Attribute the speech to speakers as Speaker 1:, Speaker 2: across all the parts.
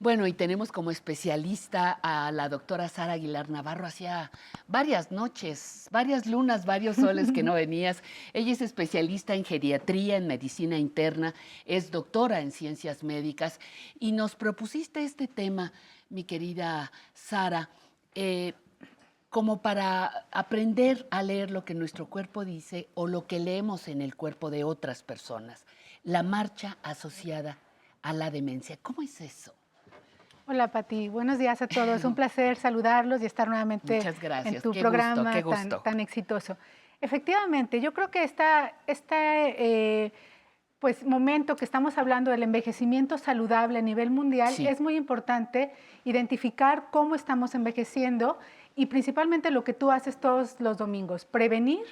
Speaker 1: Bueno, y tenemos como especialista a la doctora Sara Aguilar Navarro. Hacía varias noches, varias lunas, varios soles que no venías. Ella es especialista en geriatría, en medicina interna, es doctora en ciencias médicas y nos propusiste este tema, mi querida Sara, eh, como para aprender a leer lo que nuestro cuerpo dice o lo que leemos en el cuerpo de otras personas. La marcha asociada a la demencia. ¿Cómo es eso?
Speaker 2: Hola, Pati. Buenos días a todos. Un placer saludarlos y estar nuevamente
Speaker 1: Muchas
Speaker 2: en
Speaker 1: gracias.
Speaker 2: tu
Speaker 1: Qué gusto, qué
Speaker 2: programa tan,
Speaker 1: gusto.
Speaker 2: tan exitoso. Efectivamente, yo creo que pues, momento que estamos hablando del envejecimiento saludable a nivel mundial,
Speaker 1: Sí.
Speaker 2: es muy importante identificar cómo estamos envejeciendo y principalmente lo que tú haces todos los domingos, prevenir,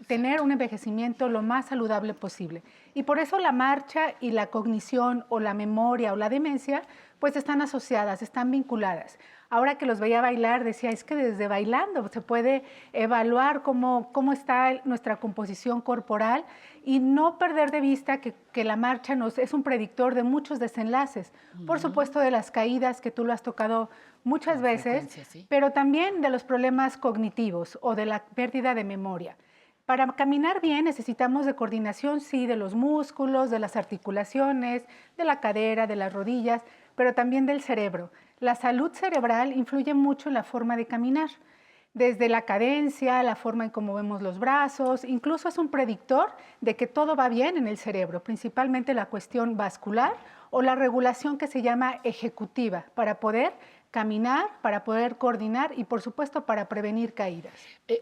Speaker 2: tener un envejecimiento lo más saludable posible. Y por eso la marcha y la cognición o la memoria o la demencia pues están asociadas, están vinculadas. Ahora que los veía bailar, decía, es que desde bailando se puede evaluar cómo está nuestra composición corporal y no perder de vista que la marcha es un predictor de muchos desenlaces. Por supuesto, de las caídas, que tú lo has tocado muchas
Speaker 1: Con
Speaker 2: veces,
Speaker 1: frecuencia, sí.
Speaker 2: pero también de los problemas cognitivos o de la pérdida de memoria. Para caminar bien necesitamos de coordinación, sí, de los músculos, de las articulaciones, de la cadera, de las rodillas, pero también del cerebro. La salud cerebral influye mucho en la forma de caminar, desde la cadencia, la forma en cómo vemos los brazos, incluso es un predictor de que todo va bien en el cerebro, principalmente la cuestión vascular o la regulación que se llama ejecutiva, para poder caminar, para poder coordinar y, por supuesto, para prevenir caídas.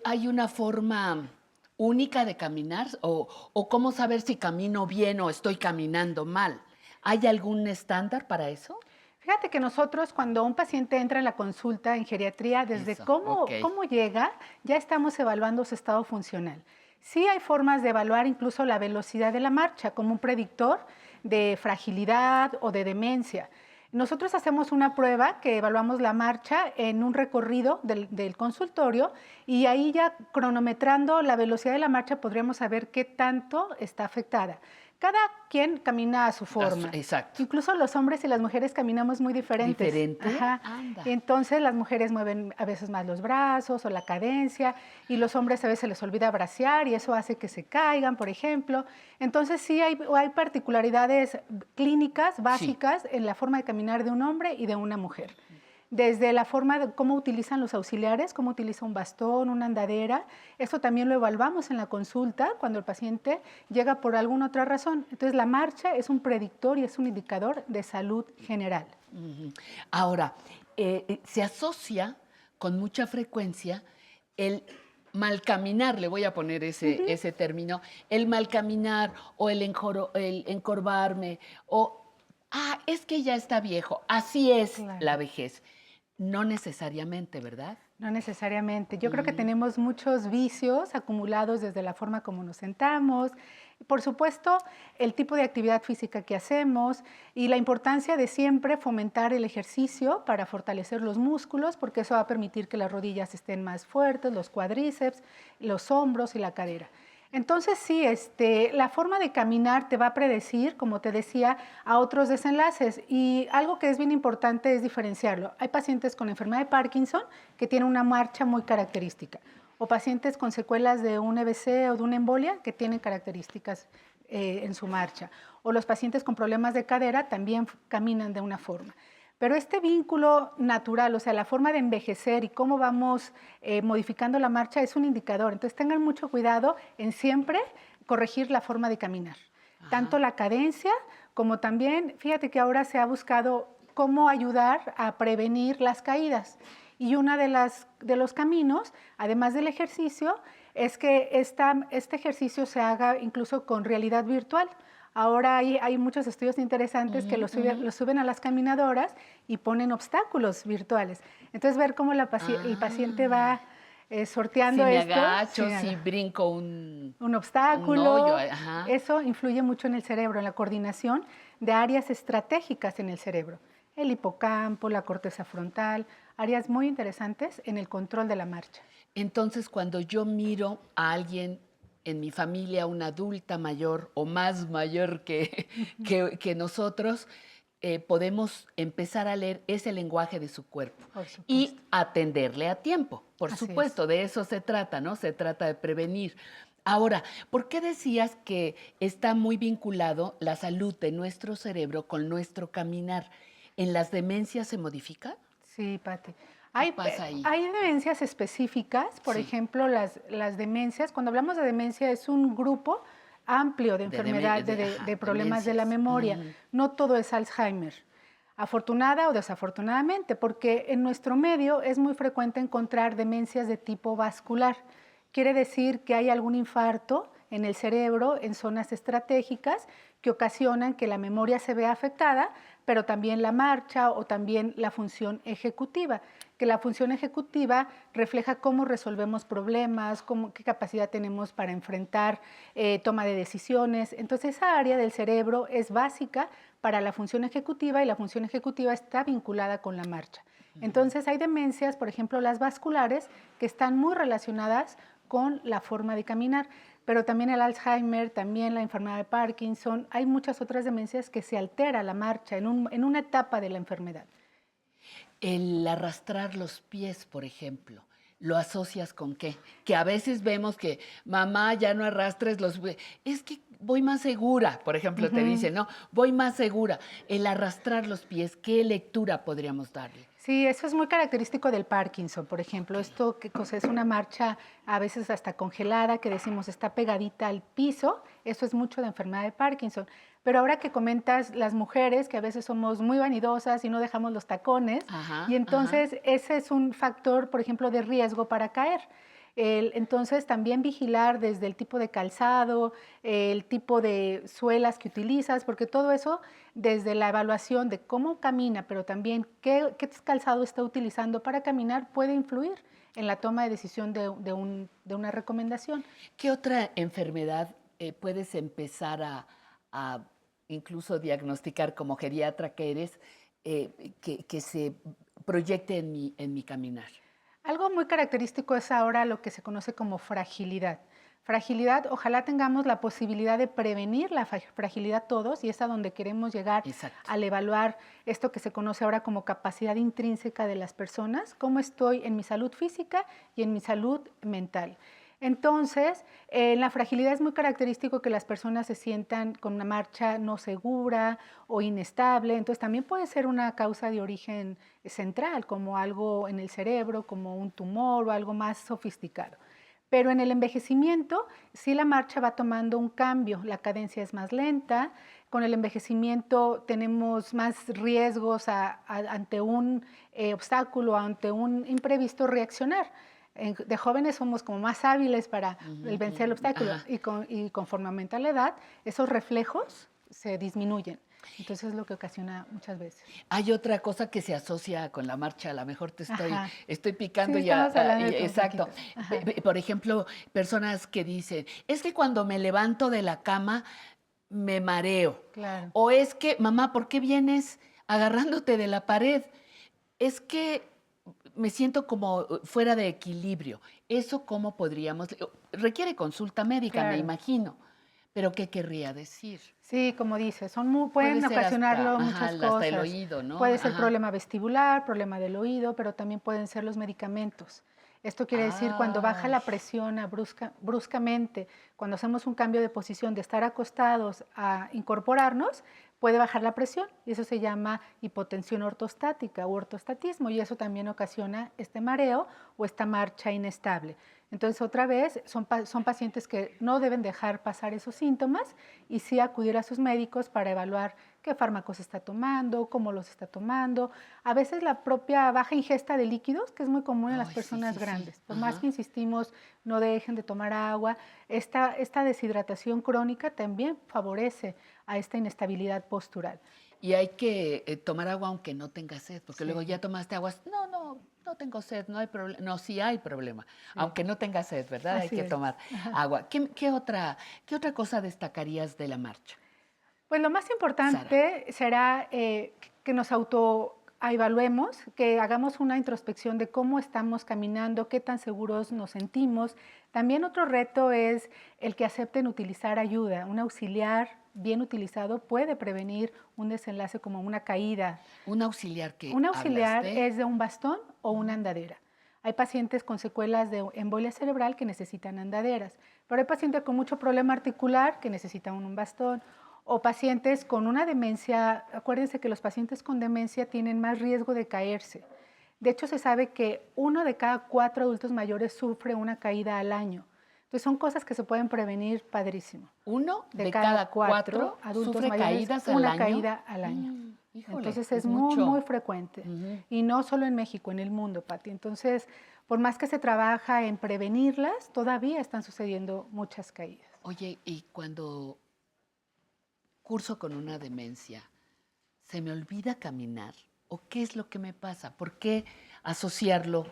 Speaker 1: ¿Hay una forma única de caminar o cómo saber si camino bien o estoy caminando mal? ¿Hay algún estándar para eso?
Speaker 2: Fíjate que nosotros cuando un paciente entra en la consulta en geriatría, desde
Speaker 1: Eso, ok.
Speaker 2: cómo llega, ya estamos evaluando su estado funcional. Sí hay formas de evaluar incluso la velocidad de la marcha como un predictor de fragilidad o de demencia. Nosotros hacemos una prueba que evaluamos la marcha en un recorrido del consultorio y ahí ya cronometrando la velocidad de la marcha podríamos saber qué tanto está afectada. Cada quien camina a su forma.
Speaker 1: Exacto.
Speaker 2: Incluso los hombres y las mujeres caminamos muy diferentes.
Speaker 1: ¿Diferente?
Speaker 2: Ajá.
Speaker 1: Anda.
Speaker 2: Y entonces las mujeres mueven a veces más los brazos o la cadencia y los hombres a veces les olvida bracear y eso hace que se caigan, por ejemplo. Entonces sí hay particularidades clínicas
Speaker 1: Sí.
Speaker 2: básicas en la forma de caminar de un hombre y de una mujer. Desde la forma de cómo utilizan los auxiliares, cómo utiliza un bastón, una andadera. Esto también lo evaluamos en la consulta cuando el paciente llega por alguna otra razón. Entonces, la marcha es un predictor y es un indicador de salud general.
Speaker 1: Ujú. Ahora, se asocia con mucha frecuencia el mal caminar, le voy a poner ese término, el mal caminar o el encorvarme es que ya está viejo, así es la
Speaker 2: Claro.
Speaker 1: vejez. No necesariamente, ¿verdad?
Speaker 2: No necesariamente. Yo creo que
Speaker 1: Mm,
Speaker 2: tenemos muchos vicios acumulados desde la forma como nos sentamos, por supuesto, el tipo de actividad física que hacemos y la importancia de siempre fomentar el ejercicio para fortalecer los músculos, porque eso va a permitir que las rodillas estén más fuertes, los cuádriceps, los hombros y la cadera. Entonces, sí, la forma de caminar te va a predecir, como te decía, a otros desenlaces. Y algo que es bien importante es diferenciarlo. Hay pacientes con enfermedad de Parkinson que tienen una marcha muy característica, o pacientes con secuelas de un EBC o de una embolia que tienen características en su marcha, o los pacientes con problemas de cadera también caminan de una forma. Pero este vínculo natural, o sea, la forma de envejecer y cómo vamos modificando la marcha es un indicador. Entonces tengan mucho cuidado en siempre corregir la forma de caminar. Tanto
Speaker 1: ajá.
Speaker 2: la cadencia como también, fíjate que ahora se ha buscado cómo ayudar a prevenir las caídas. Y uno de los caminos, además del ejercicio, es que este ejercicio se haga incluso con realidad virtual. Ahora hay muchos estudios interesantes que
Speaker 1: Ujú, ujú.
Speaker 2: lo suben a las caminadoras y ponen obstáculos virtuales. Entonces, ver cómo el paciente
Speaker 1: Ah,
Speaker 2: va sorteando
Speaker 1: si me
Speaker 2: esto,
Speaker 1: agacho, si brinco
Speaker 2: un
Speaker 1: un hoyo,
Speaker 2: obstáculo,
Speaker 1: ajá.
Speaker 2: eso influye mucho en el cerebro, en la coordinación de áreas estratégicas en el cerebro. El hipocampo, la corteza frontal, áreas muy interesantes en el control de la marcha.
Speaker 1: Entonces, cuando yo miro a alguien en mi familia, una adulta mayor o más mayor que nosotros, podemos empezar a leer ese lenguaje de su cuerpo
Speaker 2: Por supuesto.
Speaker 1: y atenderle a tiempo. Por
Speaker 2: Así
Speaker 1: supuesto, de eso se trata, ¿no? Se trata de prevenir. Ahora, ¿por qué decías que está muy vinculado la salud de nuestro cerebro con nuestro caminar? ¿En las demencias se modifica?
Speaker 2: Sí, Pati.
Speaker 1: ¿Qué pasa ahí?
Speaker 2: Hay demencias específicas, por
Speaker 1: Sí.
Speaker 2: ejemplo, las demencias. Cuando hablamos de demencia es un grupo amplio de enfermedades, de problemas de la
Speaker 1: demencias.
Speaker 2: memoria.
Speaker 1: Ujú.
Speaker 2: No todo es Alzheimer, afortunada o desafortunadamente, porque en nuestro medio es muy frecuente encontrar demencias de tipo vascular. Quiere decir que hay algún infarto en el cerebro, en zonas estratégicas, que ocasionan que la memoria se vea afectada, pero también la marcha o también la función ejecutiva, que la función ejecutiva refleja cómo resolvemos problemas, qué capacidad tenemos para enfrentar toma de decisiones. Entonces, esa área del cerebro es básica para la función ejecutiva y la función ejecutiva está vinculada con la marcha. Entonces, hay demencias, por ejemplo, las vasculares, que están muy relacionadas con la forma de caminar, pero también el Alzheimer, también la enfermedad de Parkinson, hay muchas otras demencias que se altera la marcha en una etapa de la enfermedad.
Speaker 1: El arrastrar los pies, por ejemplo, ¿lo asocias con qué? Que a veces vemos que mamá ya no arrastres los pies. Es que voy más segura, por ejemplo, te dicen, no, voy más segura. El arrastrar los pies, ¿qué lectura podríamos darle?
Speaker 2: Sí, eso es muy característico del Parkinson, por ejemplo. Esto que cosa es una marcha a veces hasta congelada, que decimos está pegadita al piso, eso es mucho de enfermedad de Parkinson. Pero ahora que comentas las mujeres, que a veces somos muy vanidosas y no dejamos los tacones, y
Speaker 1: Ajá, ajá.
Speaker 2: entonces ese es un factor, por ejemplo, de riesgo para caer. Entonces, también vigilar desde el tipo de calzado, el tipo de suelas que utilizas, porque todo eso, desde la evaluación de cómo camina, pero también qué calzado está utilizando para caminar, puede influir en la toma de decisión de una recomendación.
Speaker 1: ¿Qué otra enfermedad puedes empezar a incluso diagnosticar como geriatra que eres, que se proyecte en mi caminar?
Speaker 2: Algo muy característico es ahora lo que se conoce como fragilidad. Fragilidad, ojalá tengamos la posibilidad de prevenir la fragilidad todos y es a donde queremos llegar
Speaker 1: Exacto.
Speaker 2: al evaluar esto que se conoce ahora como capacidad intrínseca de las personas, cómo estoy en mi salud física y en mi salud mental. Entonces, en la fragilidad es muy característico que las personas se sientan con una marcha no segura o inestable, entonces también puede ser una causa de origen central, como algo en el cerebro, como un tumor o algo más sofisticado. Pero en el envejecimiento, sí la marcha va tomando un cambio, la cadencia es más lenta, con el envejecimiento tenemos más riesgos ante un obstáculo, ante un imprevisto reaccionar. De jóvenes somos como más hábiles para el
Speaker 1: Ujú,
Speaker 2: vencer el
Speaker 1: ujú,
Speaker 2: obstáculo
Speaker 1: ajá.
Speaker 2: y conforme aumenta la edad, esos reflejos se disminuyen. Entonces es lo que ocasiona muchas veces.
Speaker 1: Hay otra cosa que se asocia con la marcha, a lo mejor
Speaker 2: Ajá.
Speaker 1: estoy
Speaker 2: Sí,
Speaker 1: picando ya,
Speaker 2: estamos hablando de todo un
Speaker 1: exacto.
Speaker 2: poquito. Ajá.
Speaker 1: Por ejemplo, personas que dicen, es que cuando me levanto de la cama me mareo.
Speaker 2: Claro.
Speaker 1: O es que, mamá, ¿por qué vienes agarrándote de la pared? Es que me siento como fuera de equilibrio. ¿Eso cómo podríamos? Requiere consulta médica, me
Speaker 2: Claro.
Speaker 1: imagino. Pero ¿qué querría decir?
Speaker 2: Sí, como dices,
Speaker 1: Puede
Speaker 2: pueden
Speaker 1: ser hasta,
Speaker 2: ocasionarlo
Speaker 1: ajá,
Speaker 2: muchas
Speaker 1: hasta el
Speaker 2: cosas.
Speaker 1: oído, ¿no?
Speaker 2: Puede ser
Speaker 1: Ajá.
Speaker 2: problema vestibular, problema del oído, pero también pueden ser los medicamentos. Esto quiere decir cuando baja
Speaker 1: Ay,
Speaker 2: la presión bruscamente, cuando hacemos un cambio de posición de estar acostados a incorporarnos, puede bajar la presión y eso se llama hipotensión ortostática o ortostatismo y eso también ocasiona este mareo o esta marcha inestable. Entonces, otra vez, son pacientes que no deben dejar pasar esos síntomas y sí acudir a sus médicos para evaluar qué fármacos está tomando, cómo los está tomando. A veces la propia baja ingesta de líquidos, que es muy común en las
Speaker 1: ay, sí,
Speaker 2: personas
Speaker 1: sí, sí.
Speaker 2: grandes. Por más
Speaker 1: Ajá.
Speaker 2: que insistimos, no dejen de tomar agua. Esta deshidratación crónica también favorece a esta inestabilidad postural.
Speaker 1: Y hay que tomar agua aunque no tenga sed, porque luego
Speaker 2: Sí,
Speaker 1: ya tomaste agua. No, no, no tengo sed, no hay problema. No, sí hay problema.
Speaker 2: sí,
Speaker 1: Aunque no tenga sed, ¿verdad? Hay
Speaker 2: así
Speaker 1: que
Speaker 2: es.
Speaker 1: tomar
Speaker 2: Ajá.
Speaker 1: agua. Qué otra cosa destacarías de la marcha,
Speaker 2: Pues lo más
Speaker 1: Sara?
Speaker 2: importante será que nos evaluemos, que hagamos una introspección de cómo estamos caminando, qué tan seguros nos sentimos. También otro reto es el que acepten utilizar ayuda. Un auxiliar bien utilizado puede prevenir un desenlace como una caída.
Speaker 1: Un auxiliar que
Speaker 2: Un auxiliar
Speaker 1: hablaste.
Speaker 2: es de un bastón o una andadera. Hay pacientes con secuelas de embolia cerebral que necesitan andaderas, pero hay pacientes con mucho problema articular que necesitan un bastón, o pacientes con una demencia. Acuérdense que los pacientes con demencia tienen más riesgo de caerse. De hecho, se sabe que 1 de cada 4 adultos mayores sufre una caída al año. Entonces, son cosas que se pueden prevenir padrísimo.
Speaker 1: 1 de cada 4
Speaker 2: adultos
Speaker 1: sufre
Speaker 2: mayores,
Speaker 1: caídas al
Speaker 2: una
Speaker 1: año.
Speaker 2: caída al año.
Speaker 1: Híjole,
Speaker 2: Entonces es muy,
Speaker 1: mucho.
Speaker 2: muy frecuente. Y no solo en México, en el mundo, Pati. Entonces, por más que se trabaja en prevenirlas, todavía están sucediendo muchas caídas.
Speaker 1: Oye, y cuando curso con una demencia, ¿se me olvida caminar? ¿O qué es lo que me pasa? ¿Por qué asociarlo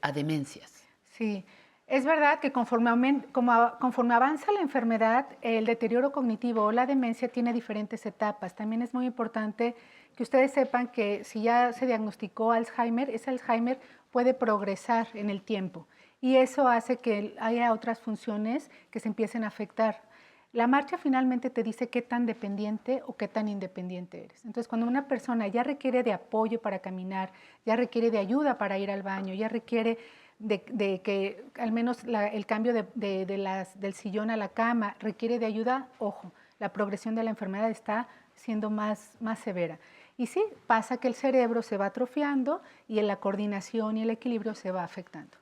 Speaker 1: a demencias?
Speaker 2: Sí, es verdad que conforme avanza la enfermedad, el deterioro cognitivo o la demencia tiene diferentes etapas. También es muy importante que ustedes sepan que si ya se diagnosticó Alzheimer, ese Alzheimer puede progresar en el tiempo y eso hace que haya otras funciones que se empiecen a afectar. La marcha finalmente te dice qué tan dependiente o qué tan independiente eres. Entonces, cuando una persona ya requiere de apoyo para caminar, ya requiere de ayuda para ir al baño, ya requiere de que al menos el cambio del sillón a la cama requiere de ayuda, ojo, la progresión de la enfermedad está siendo más severa. Y sí, pasa que el cerebro se va atrofiando y la coordinación y el equilibrio se va afectando.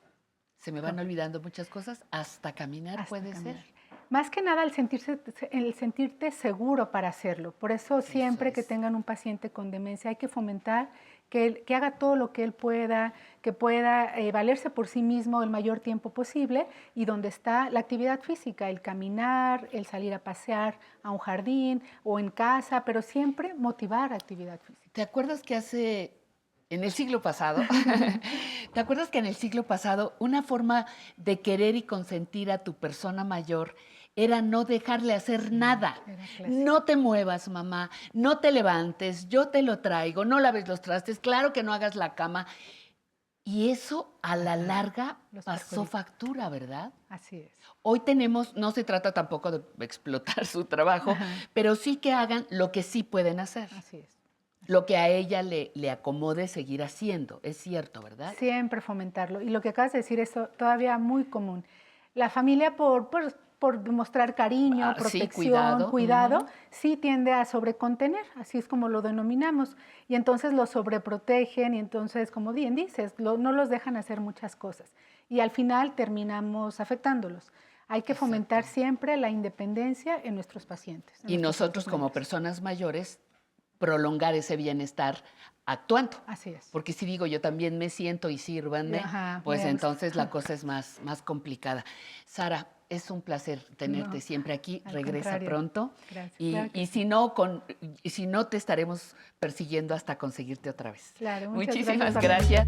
Speaker 1: Se me van olvidando muchas cosas, hasta caminar
Speaker 2: Hasta
Speaker 1: puede
Speaker 2: caminar.
Speaker 1: ser.
Speaker 2: Más que nada el sentirte seguro para hacerlo. Por eso siempre que
Speaker 1: es.
Speaker 2: tengan un paciente con demencia hay que fomentar que haga todo lo que él pueda, que pueda valerse por sí mismo el mayor tiempo posible y donde está la actividad física, el caminar, el salir a pasear a un jardín o en casa, pero siempre motivar actividad física.
Speaker 1: ¿Te acuerdas que en el siglo pasado, ¿te acuerdas que en el siglo pasado una forma de querer y consentir a tu persona mayor era no dejarle hacer nada? No te muevas, mamá, no te levantes, yo te lo traigo, no laves los trastes, claro que no hagas la cama. Y eso a la larga pasó factura, ¿verdad?
Speaker 2: Así es.
Speaker 1: Hoy no se trata tampoco de explotar su trabajo, pero sí que hagan lo que sí pueden hacer.
Speaker 2: Así es.
Speaker 1: Lo que a ella le acomode seguir haciendo, es cierto, ¿verdad?
Speaker 2: Siempre fomentarlo. Y lo que acabas de decir es todavía muy común. La familia por demostrar cariño, protección, cuidado, sí tiende a sobrecontener, así es como lo denominamos. Y entonces los sobreprotegen y entonces, como bien dices, no los dejan hacer muchas cosas. Y al final terminamos afectándolos. Hay que fomentar siempre la independencia en nuestros pacientes.
Speaker 1: Y nosotros como personas mayores prolongar ese bienestar actuando.
Speaker 2: Así es.
Speaker 1: Porque si digo yo también me siento y sírvanme, pues entonces la cosa es más complicada. Sara, es un placer tenerte siempre aquí. Regresa pronto.
Speaker 2: Gracias.
Speaker 1: Y si no te estaremos persiguiendo hasta conseguirte otra vez.
Speaker 2: Claro,
Speaker 1: muchísimas gracias.